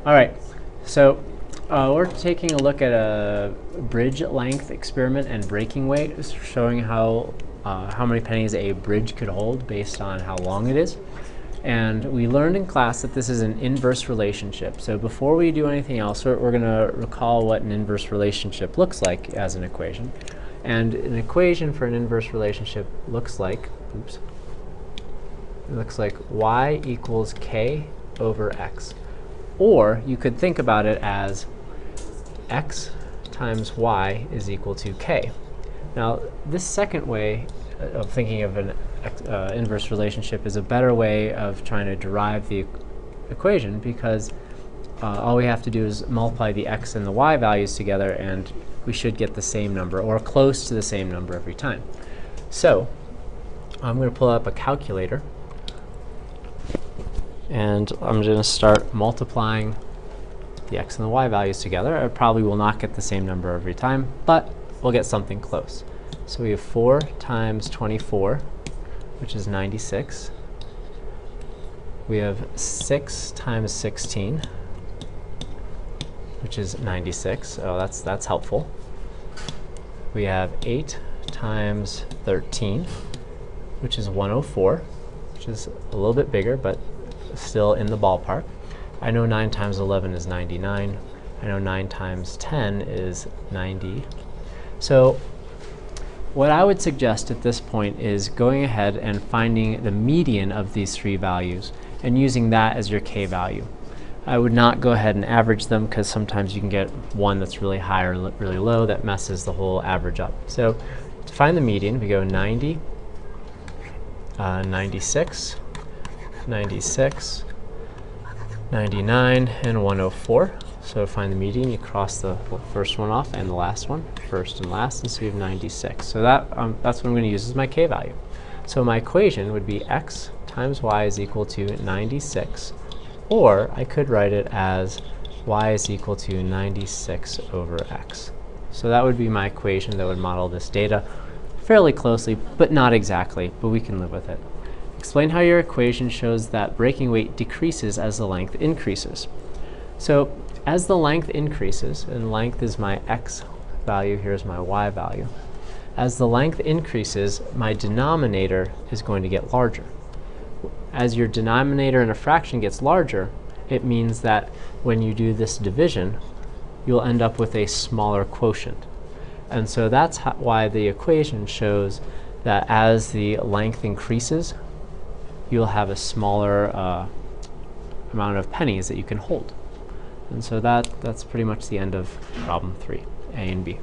All right, so we're taking a look at a bridge length experiment and breaking weight, showing how many pennies a bridge could hold based on how long it is. And we learned in class that this is an inverse relationship. So before we do anything else, we're going to recall what an inverse relationship looks like as an equation. And an equation for an inverse relationship looks like, y equals k over x. Or you could think about it as x times y is equal to k. Now, this second way of thinking of an inverse relationship is a better way of trying to derive the equation, because all we have to do is multiply the x and the y values together, and we should get the same number, or close to the same number every time. So I'm going to pull up a calculator, and I'm going to start multiplying the x and the y values together. I probably will not get the same number every time, but we'll get something close. So we have 4 times 24, which is 96. We have 6 times 16, which is 96. Oh, that's helpful. We have 8 times 13, which is 104, which is a little bit bigger, but still in the ballpark. I know 9 times 11 is 99. I know 9 times 10 is 90. So what I would suggest at this point is going ahead and finding the median of these three values and using that as your k value. I would not go ahead and average them, because sometimes you can get one that's really high or really low that messes the whole average up. So to find the median, we go 90, 96, 96, 99, and 104. So to find the median, you cross the first one off and the last one, first and last, and so we have 96. So that's what I'm going to use as my k value. So my equation would be x times y is equal to 96, or I could write it as y is equal to 96 over x. So that would be my equation that would model this data fairly closely, but not exactly, but we can live with it. Explain how your equation shows that breaking weight decreases as the length increases. So as the length increases, and length is my x value, here's my y value. As the length increases, my denominator is going to get larger. As your denominator in a fraction gets larger, it means that when you do this division, you'll end up with a smaller quotient. And so that's why the equation shows that as the length increases, you'll have a smaller amount of pennies that you can hold. And so that's pretty much the end of problem 3, A and B.